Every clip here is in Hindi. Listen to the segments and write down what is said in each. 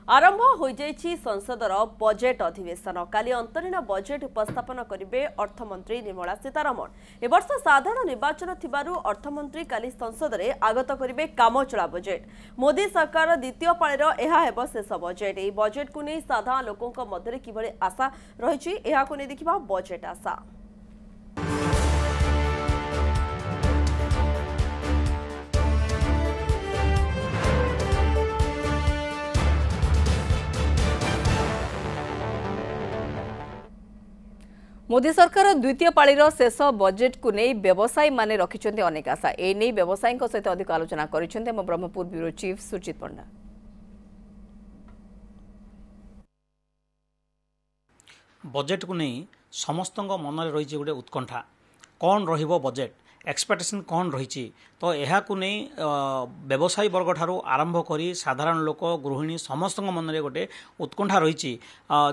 आरंभ हो जाइछि संसदर बजेट अधिवेशन काली अंतरीण बजेट उपस्थापन करिवे अर्थमंत्री निर्मला सीतारमण। ए वर्ष साधारण निर्वाचन थिबारु अर्थमंत्री काली संसद रे आगत करिवे कामचला बजेट। मोदी सरकार द्वितीय पाळीर एहा हेबो शेष बजेट। ए बजेट को नै साधारण लोकंक मध्यरे किभଳି आशा रहिछि एहा को नै देखिबा बजेट आशा। मोदी सरकार द्वितीय पाळीर शेष बजेट को नहीं व्यवसायी माने रखिछन्ते अनेक आशा। ए नहीं व्यवसायी सहित अधिक आलोचना करिछन्ते हम ब्रह्मपुर ब्यूरो चीफ सुचित पंडा। बजेट को नहीं समस्त मन में रही गोटे उत्कंठा कौन रहिबो बजेट एक्सपेक्टेशन कौन रही तो यह नहीं व्यवसायी वर्ग ठारू आरंभ करी साधारण लोक गृहिणी समस्त मन में गोटे उत्कंठा रही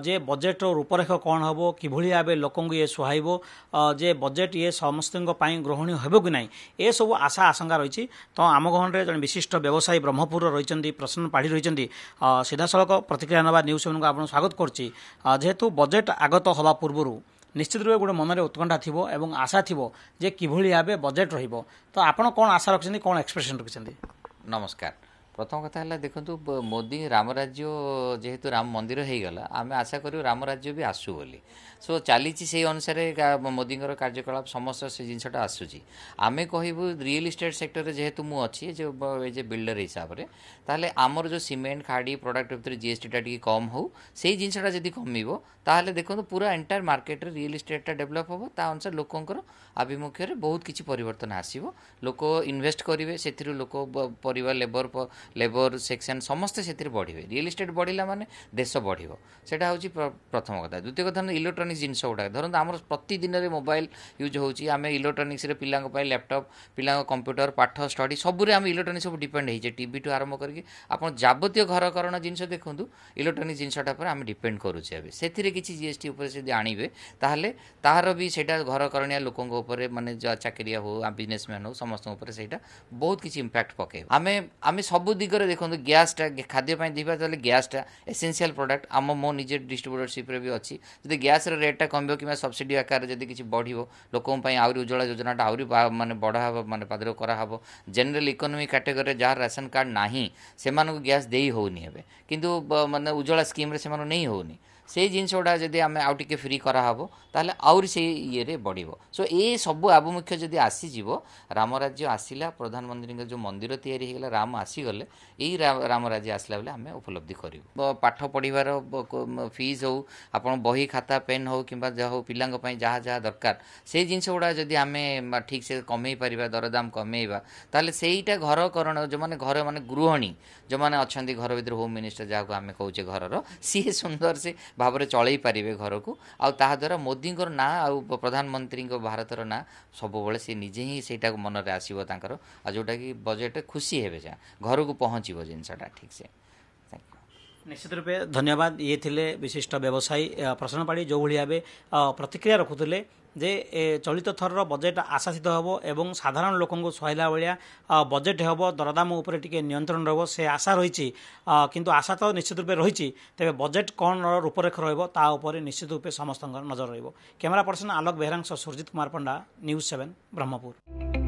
जे बजेट रूपरेख कौन हम कि भाव लोक ये सुहाइब जे बजेट ये समस्त गृहिणी हेब कि ना ये सब आशा आशंका रही। तो आम गहन जन विशिष्ट व्यवसायी ब्रह्मपुर रही प्रसन्न पाढ़ी रही सीधा सड़क प्रतिक्रिया नवा न्यूज सेवन को आप स्वागत करुच्ची। जेहेतु बजेट आगत हवा पूर्व निश्चित रूप गोटे मन में उत्कंठा थी और आशा थी जे कि भाव बजेट रहिबो तो आपण कौन आशा रखिछन्ती कौन एक्सपेक्टेशन रखिछन्ती? नमस्कार। प्रथम कथा है देखु मोदी राम राज्य जेहेतु राम मंदिर हो गला आम आशा करूँ राम राज्य भी आसू बोली सो चली से अनुसार मोदी कार्यकलाप समस्त से जिनसा आसूसी आम कहूँ रियल इस्टेट सेक्टर जेहेतु मु अच्छी जो बिल्डर हिसाब से ताहले आमर जो सीमेंट खाड़ी प्रोडक्ट भितर जीएसटी टा कम हो से जिनसा जब कम ताहले देखो पूरा एंटायर मार्केट रियल इस्टेटा डेभलप हम ता अनुसार लोकंर आभिमुख्य बहुत किसी परिवर्तन आसो लोक इन्वेस्ट करेंगे से लोक परिवार लेबर सेक्शन समस्ते से बढ़े रियल इस्टेट बढ़ला माने देश बढ़ सेटा हूँ प्रथम कथा। द्वितीय कथा इलेक्ट्रोनिक्स जिनस गुड़ा धरत आम प्रतिदिन मोबाइल यूज होमें इलेक्ट्रोनिक्स पिला लैपटॉप पिला कंप्यूटर पाठ स्टडी सबुरे आम इलेक्ट्रोनिक्स सब डिपेंड होइए टीवी ठू आरंभ करके आप जावतीय घरकरण जिनस देखूँ इलेक्ट्रोनिक्स जिनसटा पर आम डिपेंड करुचे से किसी जीएसटी उपर आणवे ताहले ताहार भी सेटा घरकरणिया लोकों माने चाकरिया हो बिजनेसमैन हो समस्त से बहुत किसी इम्पैक्ट पके आम सब दिगरे देखो गैसटा खाद्यपाई दीपा गैसटा एसेंशियल प्रोडक्ट आम मो निजे डिस्ट्रीब्यूटरशिप भी अच्छी जब गैस रेटा कम कि सब्सिडी आकार जब किसी बढ़ो लोकों आहरी उज्ज्वला योजनाटा आहरी माने बढ़ा माने पादर कराहब जनरल इकोनॉमी कैटेगरी जहाँ राशन कार्ड नाही से गैस दे होनी है किंतु माने उज्ज्वला स्कीम से नहीं होनी से जिनस गुड़ा जब आम आउ टे फ्री कराहब ताहले आउरी से ये बढ़ो सो ये सब आभिमुख्य जब आसीज राम राज्य आसला प्रधानमंत्री जो मंदिर या राम आसीगले यही राम राज्य आसला बेले आम उपलब्धि करूँ पाठ पढ़ार फीस हो आप बही खाता पेन हो कि हो पिलांई जहाँ जहाँ दरकार से जिनस गुड़ा जब आम ठीक से कमे पार दरदाम कमेवा ताहले सेईटा घरकरण जो मैंने घर माने गृहिणी जो मैंने अच्छा घर भर होम मिनिस्टर जहाँ आम कहे घर सी सुंदर से भाव में चल पारे घर को द्वारा मोदी ना आउ प्रधानमंत्री भारतर ना सब सी निजे ही से मन में आसो जोटा कि बजेट खुशी हे घर को पहुँचो जिनसा ठीक से। निश्चित रूपे धन्यवाद। ये थिले विशिष्ट व्यवसायी प्रसन्न पाढ़ी जो भाई प्रतिक्रिया रखुले जे चलित थर बजेट आशासित हम एवं साधारण लोक सुहाइला भाया बजेट हम दरदाम उपर टिके नियंत्रण रही से आशा रही किंतु आशा तो निश्चित रूपे रही तेरे बजेट कौन रूपरेख रहा निश्चित रूपे समस्त नजर रही। कैमरा पर्सन आलोक बेहरा सुरजित कुमार पंडा न्यूज 7 ब्रह्मपुर।